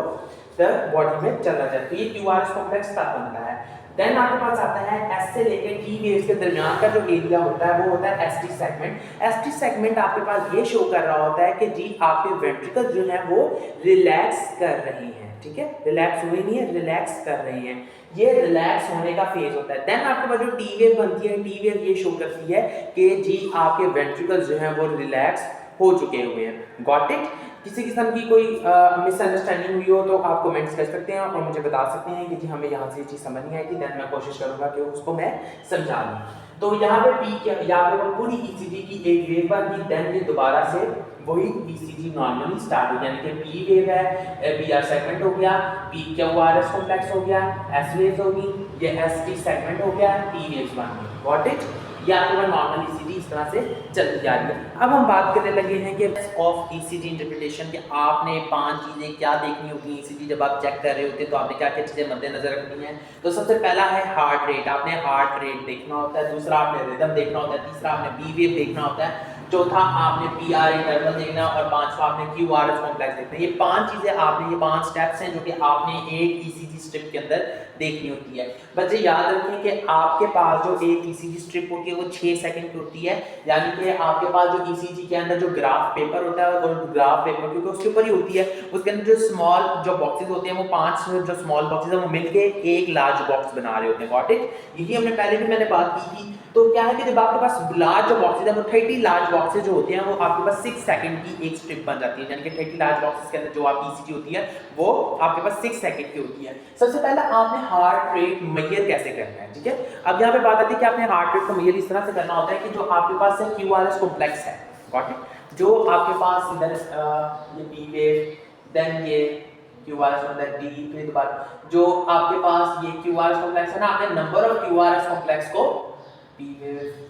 बॉडी में चला जाए। तो ये क्यूआरएस कॉम्प्लेक्स तब बनता है। देन आपके पास आता है एस से लेकर टी वेव्स के दरमियान का जो एरिया होता है वो होता है S T segment. S T segment आपके पास ये शो कर रहा होता है कि जी आपके वेंट्रिकल जो है वो रिलैक्स कर रही हैं, ठीक है, रिलैक्स हुई नहीं है, रिलैक्स कर रही हैं, ये रिलैक्स होने का फेज होता है। देन आपके पास जो टी वेव बनती है, टी वेव ये शो करती है कि जी आपके वेंट्रिकल्स जो हैं वो रिलैक्स हो चुके हुए हैं। Got it? किसी किस्म की कोई मिसअंडरस्टैंडिंग हुई हो तो आप कमेंट्स कर सकते हैं और मुझे बता सकते हैं कि जी हमें यहाँ से ये चीज़ समझ नहीं आई थी, देन मैं कोशिश करूँगा कि उसको मैं समझा दूँ। तो यहाँ पे पी क्या, यहाँ पे पूरी ईसीजी की एक वेव बन गई, देन ये दोबारा से वही ईसीजी नॉर्मली स्टार्ट हो गया, यानी कि पी वेव है, पी आर सेगमेंट हो गया, P Q R S complex हो गया, एस वेव्स होगी, ये एस टी सेगमेंट हो गया, टी वेव्स बन गई। Got it? या आपके नॉर्मल ईसीजी इस तरह से चलती जा रही है। अब हम बात करने लगे हैं कि ऑफ ईसीजी इंटरप्रिटेशन के आपने 5 चीज़ें क्या देखनी होगी ईसीजी जब आप चेक कर रहे होते हैं, तो आपने क्या क्या चीज़ें मद्देनजर रखनी है। तो सबसे पहला है हार्ट रेट, आपने हार्ट रेट देखना होता है, दूसरा आपने रिदम देखना होता है, तीसरा आपने पी वेव देखना होता है, चौथा आपने पी आर इंटरवल देखना और पांचवा आपने क्यू आर एस कॉम्प्लेक्स देखना है। ये 5 चीज़ें आपने, ये 5 स्टेप्स हैं जो कि आपने एक ईसीजी स्ट्रिप के अंदर देखनी होती है। बच्चे याद रखें कि आपके पास जो एक ईसीजी स्ट्रिप होती है वो 6 सेकंड की होती है, यानी कि आपके पास जो ईसीजी के अंदर जो ग्राफ पेपर होता है और ग्राफ पेपर क्योंकि उसके ऊपर ही होती है, उसके अंदर जो स्मॉल जो बॉक्सेस होते हैं वो 5 जो स्मॉल बॉक्सेस हैं वो मिलके एक लार्ज बॉक्स बना रहे होते हैं। Got it? यही हमने पहले भी मैंने बात की थी। तो क्या है कि जब आपके पास लार्ज जो बॉक्सेस है वो 30 लार्ज बॉक्सेस जो होते हैं वो आपके पास 6 सेकंड की एक स्ट्रिप बन जाती है, यानी कि 30 लार्ज बॉक्सेस के अंदर जो आप ईसीजी होती है वो आपके पास 6 सेकंड की होती है। सबसे पहले आपने हार्ट रेट मेजर कैसे करना है, ठीक है। अब यहाँ पे बात आती है कि आपने हार्ट रेट को मेजर इस तरह से करना होता है कि जो आपके पास है क्यूआरएस कॉम्प्लेक्स है, गॉट इट, जो आपके पास इधर ये पी वेव, देन ये क्यूआरएस मतलब डी, फिर दोबारा जो आपके पास ये क्यूआरएस कॉम्प्लेक्स है ना, आपने नंबर ऑफ क्यूआरएस कॉम्प्लेक्स को पी वेव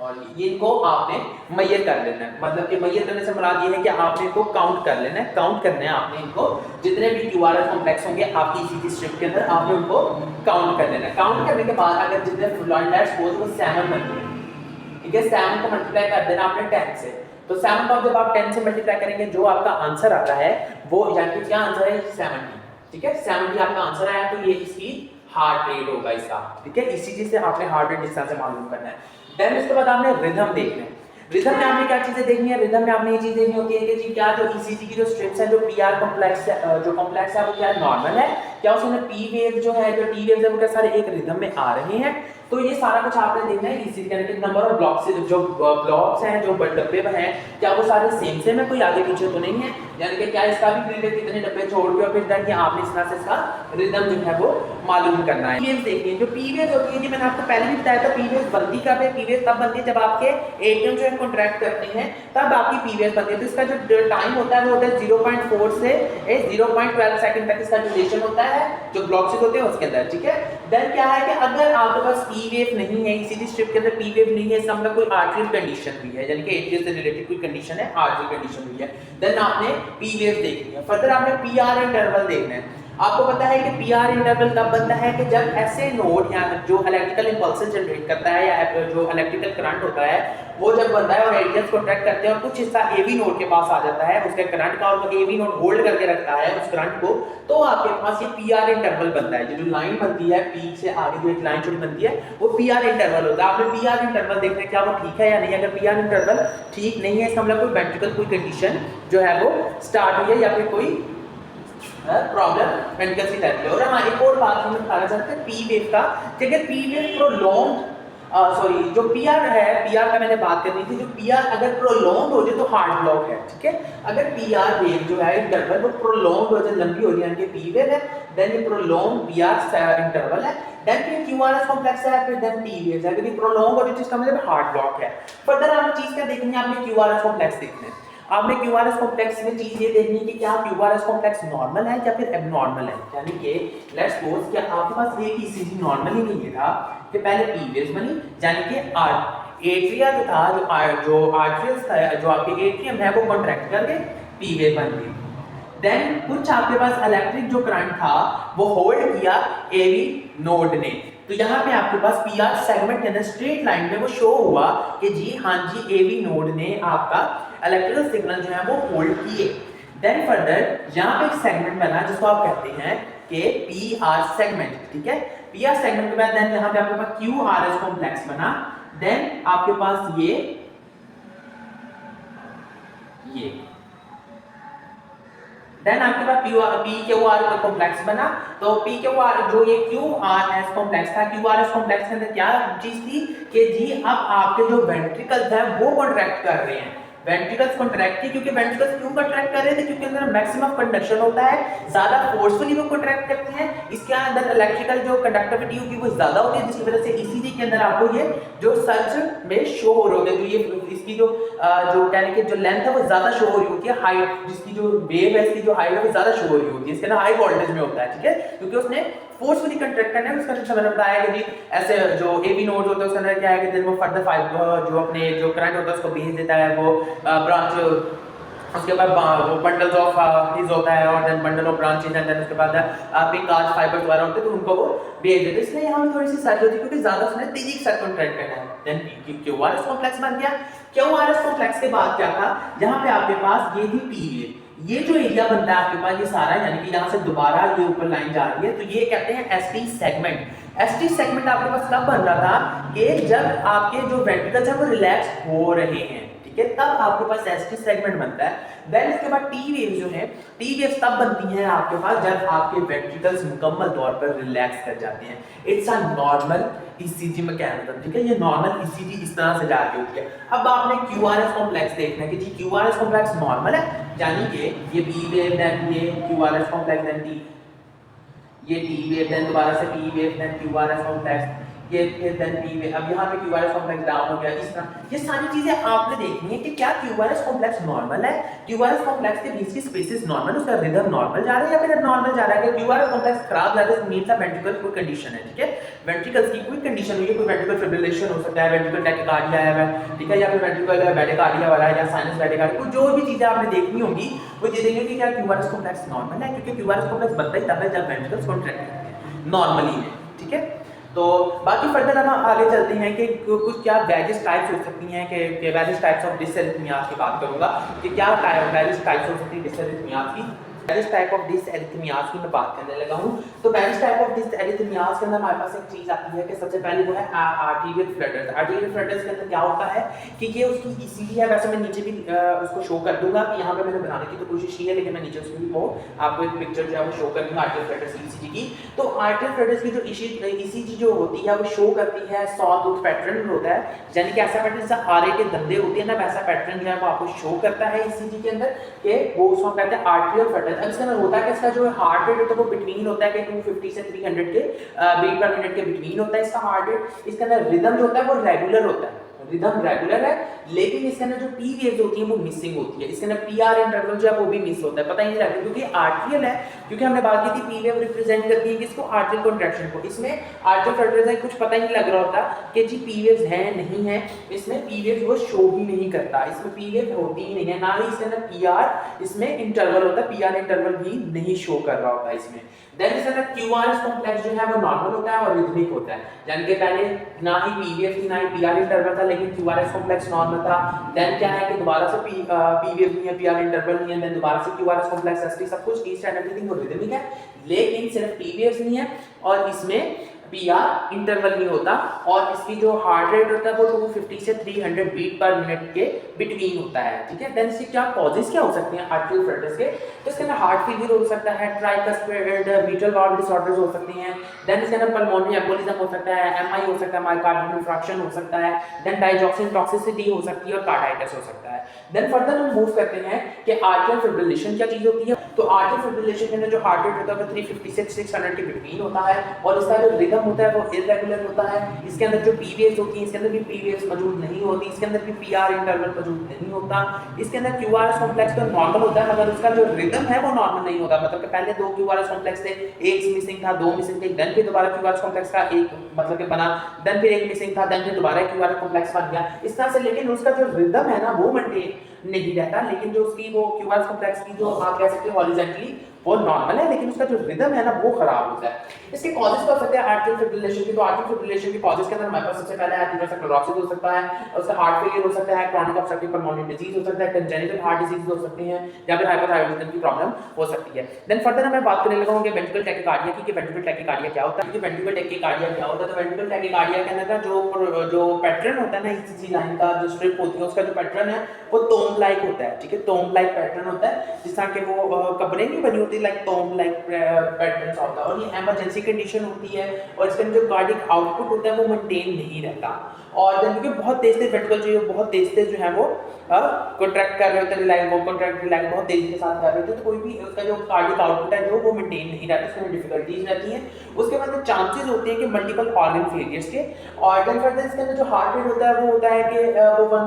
और ये इनको आपने मेजर कर लेना है। मतलब कि मेजर करने से मुराद ये है कि आपने इनको काउंट कर लेना है, काउंट करना है आपने इनको, जितने भी क्यूआरएस कॉम्प्लेक्स होंगे आपकी ईसीजी स्ट्रिप के अंदर आपने उनको काउंट कर लेना है। काउंट करने के बाद अगर जितने लेट्स सपोज वो 7 बनते हैं, ठीक है, 7 को मल्टीप्लाई कर देना आपने 10 से, तो 7 को जब आप 10 से मल्टीप्लाई करेंगे जो आपका आंसर आता है वो, यानी कि क्या आंसर है 70, ठीक है, 70 आपका आंसर आया, तो ये इसकी हार्ट रेट होगा इसका, ठीक है। ईसीजी से आपने हार्ट रेट इस तरह से मालूम करना है। देन उसके बाद आपने रिदम देखना है। रिदम में आपने क्या चीजें देखनी है, रिदम में आपने ये चीज देखनी होती है कि जी क्या जो ईसीजी की जो स्ट्रिप्स है, जो पीआर कॉम्प्लेक्स है, जो कॉम्प्लेक्स है वो क्या नॉर्मल है, क्या उसमें पी वेव जो है, जो टी वेव है वो क्या सारे एक रिदम में आ रहे हैं। तो ये सारा कुछ आपने देखना है ईसीजी के नंबर ऑफ ब्लॉक्स, जो ब्लॉक्स हैं, जो डब्बे हैं, क्या वो सारे सेम है, कोई आगे पीछे तो नहीं है, यानी कि क्या इसका भी पीरियड कितने डब्बे छोड़ के और फिर देन आपने इस तरह से इसका रिदम जो है वो मालूम करना है। पीवेव देखिए, जो पीवेव होती है, जी मैंने आपको पहले भी बताया था पीवेव बनती कब है, पीवेव तब बनती है जब आपके एटीएम जो है कॉन्ट्रैक्ट करते हैं तब आपकी पीवेव बनती है। तो इसका जो टाइम होता है वो होता है 0.4 से 0.12 सेकंड तक इसका ड्यूरेशन होता है जो ब्लॉक्स होते हैं उसके अंदर, ठीक है। देन क्या है कि अगर आपके पास पीवेव नहीं है, ईसीजी स्ट्रिप के अंदर पीवेव नहीं है, इसका मतलब कोई आर्टरियल कंडीशन भी है, यानी कि एटीएम से रिलेटेड कोई कंडीशन है, आर्टरियल कंडीशन हुई है, देन आपने पीवेव देखनी है। फर्दर आपने पीआर इंटरवल देखना है। आपको पता है कि पीआर इंटरवल कब बनता है कि जब ऐसे नोड या जो इलेक्ट्रिकल इंपल्सेस जनरेट करता है या जो इलेक्ट्रिकल करंट होता है वो जब बनता है और एडियंस को ट्रैक करते हैं और कुछ हिस्सा एवी नोड के पास आ जाता है उसके करंट का, और एवी नोड होल्ड करके रखता है उस करंट को, तो आपके पास ये पीआर इंटरवल बनता है। जो लाइन बनती है पी से आगे जो एक लाइन छोटी बनती है वो पीआर इंटरवल होता है। आपने पीआर इंटरवल देखना है क्या वो ठीक है या नहीं। अगर पीआर इंटरवल ठीक नहीं है इसका मतलब कोई वेंट्रिकल कोई कंडीशन जो है वो स्टार्ट हुई है या फिर कोई प्रॉब्लम वेंट्रिकल की टाइप है। और हाँ एक और बात हम बताना चाहते हैं पी वेव का, कि अगर पी वेव प्रोलॉन्ग सॉरी जो पीआर है, पीआर का मैंने बात करनी थी, जो पीआर अगर प्रोलॉन्ग हो जाए तो हार्ड ब्लॉक है, ठीक है। अगर पीआर वेव जो है इंटरवल वो प्रोलॉन्ग हो जाए, लंबी हो जाए, यानी कि पी वेव है, देन ये प्रोलॉन्ग पीआर इंटरवल है, देन फिर क्यूआरएस कॉम्प्लेक्स है, फिर देन टी वेव है। अगर ये प्रोलॉन्ग हो जाए तो इसका मतलब हार्ड ब्लॉक है। फर्दर आपने चीज क्या देखनी है, आपने क्यूआरएस कॉम्प्लेक्स देखना है। आपने क्यूआरएस कॉम्प्लेक्स में चीज ये देखनी है कि क्या क्यूआरएस कॉम्प्लेक्स नॉर्मल है या फिर एबनॉर्मल है, यानी कि लेट्स सपोज कि आपके पास एक ईसीजी नॉर्मल ही नहीं था कि पहले पी वेव्स बनी, यानी कि एट्रिया जो था, जो आर्टरियल्स था, जो आपके एट्रियम है वो कॉन्ट्रैक्ट करके पी वेव बन गई। देन कुछ आपके पास इलेक्ट्रिक जो करंट था वो होल्ड किया एवी नोड ने, तो यहाँ पे आपके पास पीआर सेगमेंट के अंदर स्ट्रेट लाइन में वो शो हुआ कि जी हाँ जी एवी नोड ने आपका इलेक्ट्रिकल सिग्नल जो है वो होल्ड किए। देन फर्दर यहाँ पे एक सेगमेंट बना जिसको आप कहते हैं कि पी आर सेगमेंट, ठीक है। पी आर सेगमेंट के बाद देन यहाँ पे आपके पास क्यू आर एस कॉम्प्लेक्स बना, देन आपके पास ये देन आपके पास पी क्यू आर का कॉम्प्लेक्स बना। तो पी क्यू आर जो ये क्यू आर एस कॉम्प्लेक्स था, क्यू आर एस कॉम्प्लेक्स के अंदर क्या चीज थी कि जी अब आपके जो वेंट्रिकल्स हैं वो कॉन्ट्रैक्ट कर रहे हैं। वेंट्रिकल्स कॉन्ट्रैक्ट की, क्योंकि वेंट्रिकल्स क्यों कॉन्ट्रैक्ट कर रहे थे? क्योंकि अंदर मैक्सिमम कंडक्शन होता है, ज्यादा फोर्सफुली वो कॉन्ट्रैक्ट करते हैं, इसके अंदर इलेक्ट्रिकल जो कंडक्टिविटी होगी वो ज्यादा होती है, जिसकी वजह से ईसीजी के अंदर आपको ये जो सर्च में शो हो रहे होते हैं, जो ये इसकी जो कहने की जो लेंथ है वो ज्यादा शो हो रही होती है, हाइट जिसकी जो वेव है इसकी जो हाइट है वो ज्यादा शो हो रही होती है, इसके अंदर हाई वोल्टेज में होता है, ठीक है, क्योंकि उसने फोर्सफुली कंट्रैक्ट करना है। उसका जो मैंने बताया कि जी ऐसे जो एबी नोड होता है उसके अंदर क्या है कि दिन वो फर्दर फाइबर जो अपने जो करंट होता है उसको भेज देता है, वो ब्रांच, उसके बाद वो बंडल्स ऑफ हिज होता है और then bundle of branches and then उसके बाद पिक कास्ट फाइबर्स वगैरह होते हैं तो उनको वो भेज देते हैं। इसलिए यहाँ पे थोड़ी सी सर्च होती है क्योंकि ज्यादा उसने तेजी के साथ कॉन्ट्रैक्ट करना है। देन क्यूआरएस कॉम्प्लेक्स बन गया। क्यूआरएस कॉम्प्लेक्स के बाद क्या था, यहाँ पे आपके पास ये थी पी वेव, ये जो एरिया बनता है आपके पास ये सारा, यानी कि यहाँ से दोबारा ये ऊपर लाइन जा रही है, तो ये कहते हैं एसटी सेगमेंट। एसटी सेगमेंट आपके पास कब बन रहा था कि जब आपके जो वेंट्रिकल्स हैं वो रिलैक्स हो रहे हैं, ठीक है, तब आपके पास एसटी सेगमेंट बनता है। देन इसके बाद टी वेव जो है, टी वेव तब बनती है आपके पास जब आपके वेंट्रिकल्स मुकम्मल तौर पर रिलैक्स कर जाते हैं। It's a normal ECG mechanism, ठीक है, ये नॉर्मल ईसीजी इस तरह से जा रही होती है। अब आपने क्यूआरएस कॉम्प्लेक्स देखना है कि जी क्यूआरएस कॉम्प्लेक्स नॉर्मल है, यानी कि ये पी वेव देन ये क्यूआरएस कॉम्प्लेक्स देन टी, ये टी वेव देन दोबारा से P wave then QRS complex, ये फिर देन पी वेव, अब यहाँ पे क्यूआरएस कॉम्प्लेक्स डाउन हो गया। इस तरह ये सारी चीजें आपने देखनी है कि क्या क्यूआरएस कॉम्प्लेक्स नॉर्मल है, क्यूआरएस कॉम्प्लेक्स के बीच की स्पेसेस नॉर्मल, उसका रिदम नॉर्मल जा रहा है या फिर नॉर्मल जा रहा है। कि क्यूआरएस कॉम्प्लेक्स खराब जा रहा है मींस अ वेंट्रिकल कोई कंडीशन है, ठीक है, वेंट्रिकल्स की कोई कंडीशन हुई है, कोई वेंट्रिकल फिब्रिलेशन हो सकता है, वेंट्रिकल टैकिकार्डिया है, ठीक है, या फिर वेंट्रिकल बेटाकार्डिया वाला है या साइनस बेटाकार्डिया, कोई जो भी चीजें आपने देखनी होगी वो ये देखेंगे कि क्या क्यूआरएस कॉम्प्लेक्स नॉर्मल है, क्योंकि क्यूआरएस कॉम्प्लेक्स बनता ही तब है जब वेंट्रिकल्स कॉन्ट्रैक्ट करते हैं नॉर्मली में, ठीक है। तो बाकी फर्दर हम आगे चलते हैं कि कुछ क्या वेरियस टाइप्स हो सकती हैं, कि वेरियस टाइप्स ऑफ डिसएरिथमियास की बात करूंगा कि क्या वेरियस टाइप्स हो सकती है डिसएरिथमियास की। वेरियस टाइप ऑफ डिसएरिथमियास की मैं बात करने लगा हूं। तो वेरियस टाइप ऑफ डिसएरिथमियास के अंदर हमारे पास एक चीज आती है कि सबसे पहले वो है आर्टेरियल फ्लडर्स। आर्टेरियल फ्लडर्स के अंदर क्या होता है कि ये उसकी ईसीजी है, वैसे मैं नीचे भी उसको शो कर दूंगा कि यहाँ पे मैंने बनाने की तो कोशिश की है, लेकिन मैं नीचे उसमें भी वो आपको एक पिक्चर जो है वो शो कर दूंगा आर्टेरियल फ्लडर्स की ईसीजी की। तो आर्टेरियल फ्लडर्स की जो ईसीजी जो होती है वो शो करती है सॉ-टूथ पैटर्न होता है, यानी कि ऐसा पैटर्न जैसा आरे के दंदे होते हैं ना, वैसा पैटर्न जो है वो आपको शो करता है ईसीजी के अंदर कि वो उसको कहते हैं आर्टेरियल फ्लडर्स। अब इसके अंदर होता है कि इसका जो हार्ट रेट होता है वो बिटवीन होता है कि 250 से 300 के बीट पर मिनट के बिटवीन होता है इसका हार्ट रेट। इसके अंदर रिदम जो होता है वो रेगुलर होता है, रिदम रेगुलर है, लेकिन इसके अंदर जो पी वेव्स होती हैं वो मिसिंग होती है, इसके अंदर पीआर इंटरवल जो है वो भी मिस होता है, पता ही नहीं लगता क्योंकि आर्टियल है, क्योंकि हमने बात की थी पी वेव रिप्रेजेंट करती है किसको, आर्टियल कॉन्ट्रैक्शन को। इसमें आर्टियल फ्लडर्स है कुछ पता ही नहीं लग रहा होता कि जी पी वेव्स हैं नहीं है, इसमें पी वेव्स वो शो ही नहीं करता, इसमें पी वेव होती ही नहीं है, ना ही इसके अंदर पीआर इसमें इंटरवल होता है, पीआर इंटरवल भी नहीं शो कर रहा होता है इसमें। देन इसके अंदर क्यूआरएस कॉम्प्लेक्स जो है वो नॉर्मल होता है और रिदमिक होता है, यानी कि पहले ना ही पीवीएफ थी ना ही पीआर इंटरवल था, लेकिन क्यूआरएस कॉम्प्लेक्स नॉर्मल था। देन क्या है कि दोबारा से पीवीएफ नहीं है, पीआर इंटरवल नहीं है, देन दोबारा से क्यूआरएस कॉम्प्लेक्स एसटी सब कुछ ईच एंड एवरीथिंग वो रिदमिक है, लेकिन सिर्फ पीवीएफ नहीं है और इसमें पीआर इंटरवल नहीं होता, और इसकी जो हार्ट रेट होता है वो 250 से 300 बीट पर मिनट के बिटवीन होता है, ठीक है। देन इसके क्या कॉजेस क्या हो सकते हैं आर्टेरियल फ्लडर्स के, तो इसके अंदर हार्ट फेलियर हो सकता है, ट्राइकस्पिड मिट्रल वाल्व डिसऑर्डर्स हो सकती हैं, देन इसके अंदर पल्मोनरी एम्बोलिज्म हो सकता है, एमआई हो सकता है, मायोकार्डियल इंफ्राक्शन हो सकता है, देन डाइजॉक्सिन टॉक्सिसिटी हो सकती है और कार्डाइटिस हो सकता है। देन फर्दर हम मूव करते हैं कि आर्टेरियल फिब्रिलेशन क्या चीज होती है। तो आर्टेरियल फिब्रिलेशन के अंदर जो हार्ट रेट होता है वो 350 से 600 के बिटवीन होता है, और इसका जो रिदम होता है वो इररेगुलर होता है। इसके अंदर जो पीवीएस होती है इसके अंदर भी पीवीएस मौजूद नहीं होती, इसके अंदर भी पीआर इंटरवल मौजूद नहीं होता। इसके अंदर क्यूआरएस कॉम्प्लेक्स तो नॉर्मल होता है मगर उसका जो रिदम है वो नॉर्मल नहीं होता, मतलब कि पहले 2 क्यूआरएस कॉम्प्लेक्स थे, एक मिसिंग था, 2 मिसिंग थे, देन फिर दोबारा क्यूआरएस कॉम्प्लेक्स का एक मतलब कि बना, देन फिर एक मिसिंग था, देन फिर दोबारा क्यूआरएस कॉम्प्लेक्स बन गया, इस तरह से। लेकिन उसका जो रिदम है ना वो मेंटेन नहीं रहता, लेकिन जो उसकी वो क्यूआरएस कॉम्प्लेक्स की जो आप कह सकते हो हॉरिजॉन्टली वो नॉर्मल है, लेकिन उसका जो रिदम है ना वो खराब होता है। इसके कॉजेस क्या हो सकते हैं आर्टियल फिब्रिलेशन की? तो आर्टियल फिब्रिलेशन के कॉजेस के अंदर हमारे पास सबसे पहले एथेरोस्क्लेरोसिस क्लोरोसिस हो सकता है, उसका हार्ट फेलियर हो सकता है, क्रोनिक ऑब्स्ट्रक्टिव पल्मोनरी डिजीज हो सकता है, कंजेनिटल हार्ट डिजीज हो सकती है, या फिर हाइपोथायराइडिज्म की प्रॉब्लम हो सकती है। देन फर्दर मैं बात करने लगा हूं कि वेंट्रिकल टैकीकार्डिया की, कि वेंट्रिकल टैकीकार्डिया क्या होता है, कि वेंट्रिकल टैकीकार्डिया क्या होता है। तो वेंट्रिकल टैकीकार्डिया के अंदर जो पैटर्न होता है ना ईसीजी लाइन का, जो स्ट्रिप होती है उसका जो पैटर्न है वो टोम लाइक होता है, ठीक है, टोम लाइक पैटर्न होता है, जिस तरह के वो कपड़े नहीं बनी होती लाइक टोम लाइक पैटर्न होता है। और ये इमरजेंसी कंडीशन होती है और इसका जो कार्डिक आउटपुट होता है वो मेंटेन नहीं रहता। और जब क्योंकि बहुत तेज तेज वेंट्रिकल जो है बहुत तेज तेज जो है वो कॉन्ट्रैक्ट कर रहे होते हैं, रिलैक्स वो कॉन्ट्रैक्ट रिलैक्स बहुत तेजी के साथ कर रहे होते हैं, तो कोई भी उसका जो कार्डिक आउटपुट है जो वो मेंटेन नहीं रहता, उसमें डिफिकल्टीज रहती हैं। उसके बाद चांसेस होते हैं कि मल्टीपल ऑर्गन फेलियर्स के। और देन फर्दर इसके अंदर जो हार्ट रेट होता है वो होता है कि वो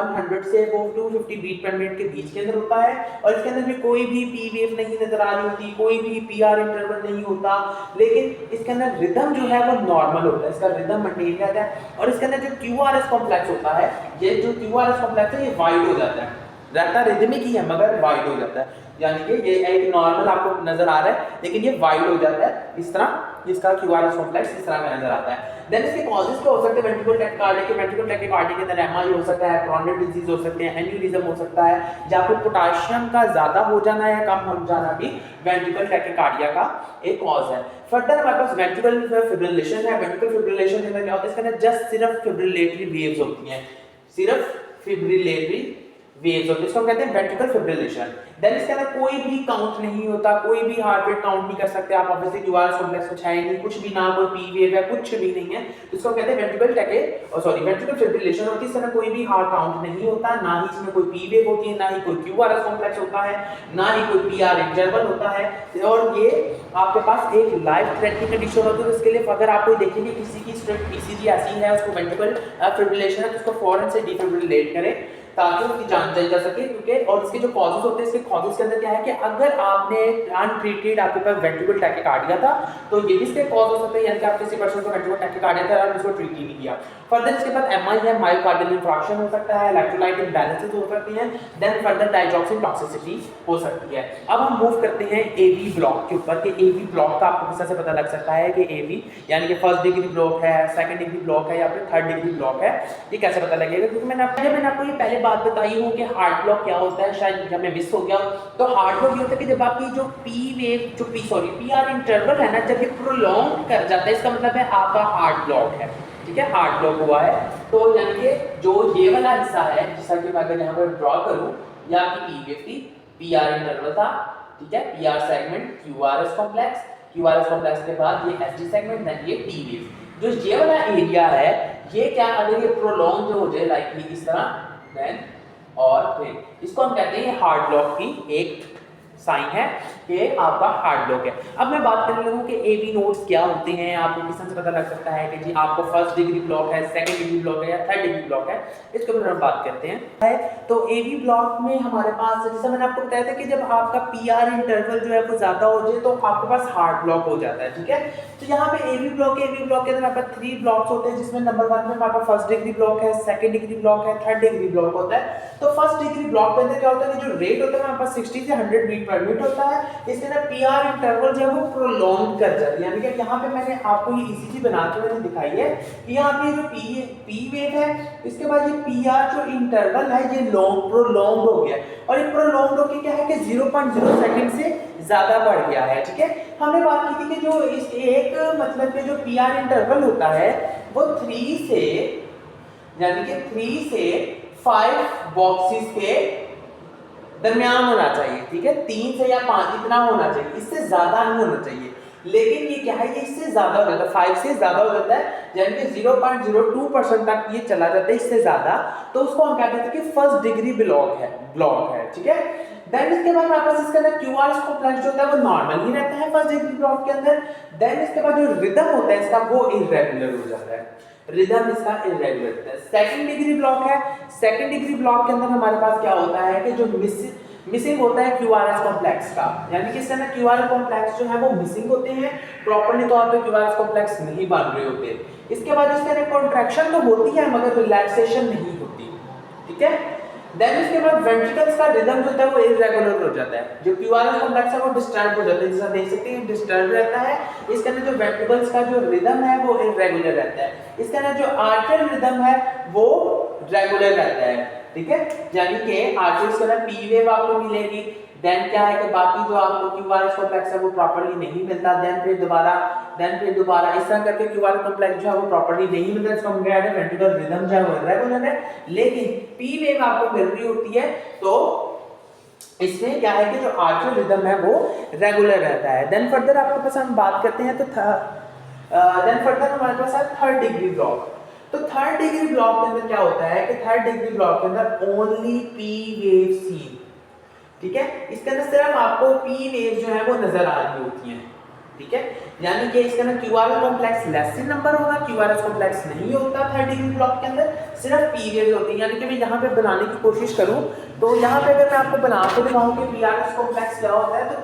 100 से वो 250 बीट पर मिनट के बीच के अंदर होता है। और इसके अंदर भी कोई भी पी वेव नहीं नजर आ रही होती, कोई भी पीआर इंटरवल नहीं होता, लेकिन इसके अंदर रिदम जो है वो नॉर्मल होता है, इसका रिदम मेंटेन रहता है। और इसके अंदर जो क्यूआरएस कॉम्प्लेक्स होता है, ये जो क्यूआरएस कॉम्प्लेक्स है ये वाइड हो जाता है, रहता रिदमिक ही है मगर वाइड हो जाता है, यानी कि ये एक नॉर्मल आपको नजर आ रहा है लेकिन ये वाइड हो जाता है, इस तरह इसका क्यूआरएस कॉम्प्लेक्स इस तरह का नजर आता है। देन इसके कॉजेस क्या हो सकते हैं वेंट्रिकल टैकीकार्डिया के? वेंट्रिकल टैकीकार्डिया के अंदर एमआई हो सकता है, कॉर्नियल डिजीज हो सकते हैं, एन्यूरिज्म हो सकता है, या फिर पोटेशियम का ज्यादा हो जाना या कम हो जाना भी वेंट्रिकल टैकीकार्डिया का एक कॉज है। फर्दर हमारे पास वेंट्रिकल फिब्रिलेशन है। वेंट्रिकल फिब्रिलेशन के अंदर क्या होता है? इसके अंदर जस्ट सिर्फ फिब्रिलेटरी वेव्स होती हैं, सिर्फ फिब्रिलेटरी वेव्स होती है, इसको कहते हैं वेंट्रिकल फिब्रिलेशन। देन इसके अंदर कोई भी काउंट नहीं होता, कोई भी हार्ट रेट काउंट नहीं कर सकते आप, ऑब्वियसली क्यूआरएस कॉम्प्लेक्स कुछ है नहीं, कुछ भी ना कोई पी वेव है, कुछ भी नहीं है, इसको कहते हैं वेंट्रिकल फिब्रिलेशन होती है। इसके अंदर कोई भी हार्ट काउंट नहीं होता, ना ही इसमें कोई पी वेव होती है, ना ही कोई क्यूआरएस कॉम्प्लेक्स होता है, ना ही कोई पीआर इंटरवल होता है। और ये आपके पास एक लाइफ थ्रेटनिंग कंडीशन होती है, तो इसके लिए अगर आप कोई देखेंगे किसी की स्ट्रिप ईसीजी ऐसी है उसको वेंट्रिकल फिब्रिलेशन है तो उसको फौरन से डिफिब्रिलेट करें ताकि उसकी जान चल जा सके। क्योंकि और इसके जो कॉजेस होते हैं, इसके कॉजेस के अंदर क्या है कि अगर आपने अनट्रीटेड आपके पास वेंट्रिकल टैकीकार्डिया था तो ये भी इसके कॉज हो सकते हैं, यानी कि आप किसी पर्सन को वेंट्रिकल टैकीकार्डिया था और उसको ट्रीट ही नहीं किया। फर्दर इसके बाद एमआई है, मायोकार्डियल इंफ्राक्शन हो सकता है, इलेक्ट्रोलाइट इम्बैलेंसेस हो सकती हैं, देन फर्दर डायजॉक्सिन टॉक्सिसिटी हो सकती है। अब हम मूव करते हैं एवी ब्लॉक के ऊपर, कि एवी ब्लॉक का आपको किस तरह से पता लग सकता है कि एवी यानी कि फर्स्ट डिग्री ब्लॉक है, सेकंड डिग्री ब्लॉक है या फिर थर्ड डिग्री ब्लॉक है, ये कैसे पता लगेगा? क्योंकि मैंने आपको ये पहले बात बताई हूँ कि हार्ट ब्लॉक क्या होता है, शायद जब मैं मिस हो गया। तो हार्ट ब्लॉक ये होता है कि जब आपकी जो पीआर इंटरवल है ना, जब ये प्रोलॉन्ग कर जाता है, इसका मतलब है आपका हार्ट ब्लॉक है, ठीक है, हार्ट ब्लॉक हुआ है। तो यानी कि जो ये वाला हिस्सा है, जैसा कि मैं अगर यहाँ पर ड्रॉ करूँ, ये आपकी पी वेव थी, पीआर इंटरवल था, ठीक है, पीआर सेगमेंट, क्यूआरएस कॉम्प्लेक्स के बाद ये एसडी सेगमेंट, देन ये टी वेव। जो ये वाला एरिया है ये क्या, अगर ये प्रोलॉन्ग जो हो जाए लाइक इस तरह, देन और फिर इसको हम कहते हैं हार्ट ब्लॉक की एक साइन है कि आपका हार्ट ब्लॉक है। अब मैं बात करने लगूं कि एवी नोड्स क्या होते हैं, आपको किस तरह से पता लग सकता है कि जी आपको फर्स्ट डिग्री ब्लॉक है, सेकंड डिग्री ब्लॉक है या थर्ड डिग्री ब्लॉक है, इसके ऊपर हम बात करते हैं। तो एवी ब्लॉक में हमारे पास, जैसा मैंने आपको बताया था कि जब आपका पीआर इंटरवल जो है वो ज्यादा हो जाए तो आपके पास हार्ट ब्लॉक हो जाता है, ठीक है। तो यहाँ पे एवी ब्लॉक के अंदर हमारे पास 3 ब्लॉक्स होते हैं, जिसमें नंबर 1 में हमारे पास फर्स्ट डिग्री ब्लॉक है, सेकंड डिग्री ब्लॉक है, थर्ड डिग्री ब्लॉक होता है। तो फर्स्ट डिग्री ब्लॉक के अंदर क्या होता है कि जो रेट होता है हमारे पास 60 से 100 बीट पर मिनट होता है, इसके अंदर पीआर इंटरवल जो है वो प्रोलॉन्ग कर जाती है, यानी कि यहाँ पे मैंने आपको ये ईसीजी बना के मैंने दिखाई है कि यहाँ पे जो पी वेव है, इसके बाद ये पीआर जो इंटरवल है ये प्रोलॉन्ग हो गया, और ये प्रोलॉन्ग होके क्या है कि 0.0 सेकंड से ज्यादा बढ़ गया है, ठीक है। हमने बात की थी कि जो इस एक मतलब के जो पीआर इंटरवल होता है वो 3 से 5 बॉक्सेस के दरमियान होना चाहिए, ठीक है, 3 से या 5 इतना होना चाहिए, इससे ज्यादा नहीं होना चाहिए। लेकिन ये क्या है, ये इससे ज्यादा हो जाता है, 5 से ज्यादा हो जाता है, यानी कि 0.02% तक ये चला जाता है, इससे ज्यादा तो उसको हम कहते हैं कि फर्स्ट डिग्री ब्लॉक है, ठीक है। देन इसके बाद हमारे पास इसके अंदर क्यूआरएस कॉम्प्लेक्स जो होता है वो नॉर्मल ही रहता है फर्स्ट डिग्री ब्लॉक के अंदर। देन इसके बाद जो रिदम होता है इसका वो इररेगुलर हो जाता है, रिदम इसका इररेगुलर होता है। सेकंड डिग्री ब्लॉक है, सेकंड डिग्री ब्लॉक के अंदर हमारे पास क्या होता है कि जो मिसिंग होता है क्यूआरएस कॉम्प्लेक्स का, यानी कि इसके अंदर क्यूआरएस कॉम्प्लेक्स जो है वो मिसिंग होते हैं, प्रॉपर्ली तौर पे क्यूआरएस कॉम्प्लेक्स नहीं बन रहे होते। इसके बाद इसके अंदर कॉन्ट्रैक्शन तो होती है मगर रिलैक्सेशन नहीं होती, ठीक है। देन उसके बाद वेंट्रिकल्स का रिदम जो होता है वो इरेगुलर हो जाता है, जो क्यूआरएस कॉम्प्लेक्स है वो डिस्टर्ब हो जाता है, जैसा देख सकते हैं डिस्टर्ब रहता है। इसके अंदर जो वेंट्रिकल्स का जो रिदम है वो इरेगुलर रहता है, इसके अंदर जो आर्टरियल रिदम है वो रेगुलर रहता है, ठीक है। यानी कि आर्टरीज के अंदर पी वेव आपको मिलेगी। देन क्या है कि बाकी जो आपको क्यूआरएस कॉम्प्लेक्स है वो प्रॉपर्ली नहीं मिलता, देन फिर दोबारा इस तरह करके क्यूआरएस कॉम्प्लेक्स जो है वो प्रॉपर्ली नहीं मिलता, इसको हम कह रहे हैं वेंट्रिकल रिदम जो है वो रेगुलर है, लेकिन पी वेव आपको मिल रही होती है। तो इसमें क्या है कि जो आर्टरियल रिदम है वो रेगुलर रहता है। देन फर्दर आपके पास हम बात करते हैं तो देन फर्दर हमारे पास है थर्ड डिग्री ब्लॉक। तो थर्ड डिग्री ब्लॉक के अंदर क्या होता है कि थर्ड डिग्री ब्लॉक के अंदर ओनली पी वेव सीन, ठीक है। इसके अंदर सिर्फ आपको पी वेव जो है वो नजर आ रही होती हैं, ठीक है। यानी कि इसके अंदर QRS complex less in number होगा, क्यूआरएस कॉम्प्लेक्स नहीं होता थर्ड डिग्री ब्लॉक के अंदर, सिर्फ पी वेव होती है। यानी कि मैं यहाँ पे बनाने की कोशिश करूँ तो यहाँ पे अगर मैं आपको बना के दिखाऊँ कि पीआरएस कॉम्प्लेक्स क्या होता है तो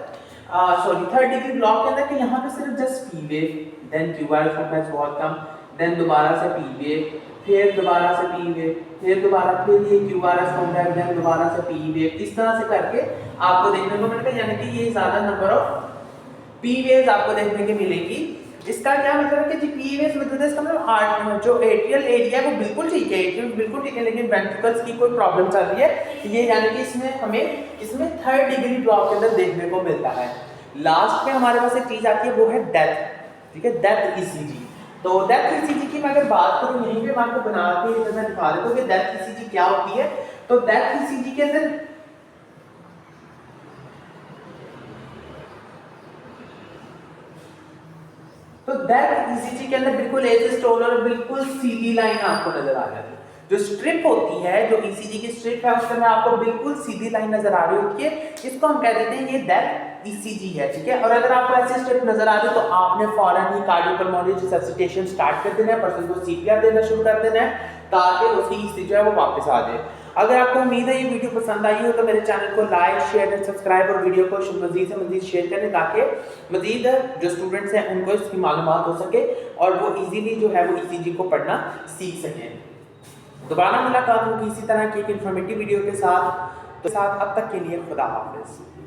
सॉरी थर्ड डिग्री ब्लॉक के अंदर कि यहाँ पे सिर्फ just P wave, then QRS complex बहुत कम, देन दोबारा से पी वेव, फिर दोबारा से पी वेव, फिर दोबारा फिर ये क्यूआरएस कॉम्प्लेक्स, देन दोबारा से पी वेव, इस तरह से करके आपको देखने को मिलेगा। यानी कि ये ज्यादा नंबर ऑफ पी वेव्स आपको देखने को मिलेगी। इसका क्या मतलब है कि जी पी वेव्स मतलब इसका मतलब आर्ट जो एट्रियल एरिया है वो बिल्कुल ठीक है, एट्रियल बिल्कुल ठीक है, लेकिन वेंट्रिकल्स की कोई प्रॉब्लम चल रही है, ये यानी कि इसमें थर्ड डिग्री ब्लॉक के अंदर देखने को मिलता है। लास्ट में हमारे पास एक चीज आती है वो है डेथ, ठीक है, डेथ ईसीजी। तो डेथ ईसीजी की मैं अगर बात करूं यहीं पे मैं आपको बना के मैं दिखा देता हूं कि डेथ ईसीजी क्या होती है। तो डेथ ईसीजी के अंदर डेथ ईसीजी के अंदर बिल्कुल एसिस्टोल और बिल्कुल सीधी लाइन आपको नजर आ जाती है। जो स्ट्रिप होती है, जो ईसीजी की स्ट्रिप है उसके में आपको बिल्कुल सीधी लाइन नजर आ रही होती है, इसको हम कह देते हैं ये डेथ ईसीजी है, ठीक है। और अगर आपको ऐसी स्ट्रिप नजर आ रही है तो आपने फौरन ही कार्डियोपल्मोनरी रिससिटेशन स्टार्ट कर देना है, पर्सन को सीपीआर देना शुरू कर देना है ताकि उसकी ईसीजी जो है वो वापस आ जाए। अगर आपको उम्मीद है ये वीडियो पसंद आई हो तो मेरे चैनल को लाइक शेयर एंड सब्सक्राइब और वीडियो को मजीद से मजीद शेयर करें ताकि मजीद जो स्टूडेंट्स हैं उनको इसकी मालूमात हो सके और वो इजीली जो है वो ईसीजी को पढ़ना सीख सकें। दोबारा मुलाकात होगी इसी तरह की एक इन्फॉर्मेटिव वीडियो के साथ। अब तक के लिए खुदा हाफिज़।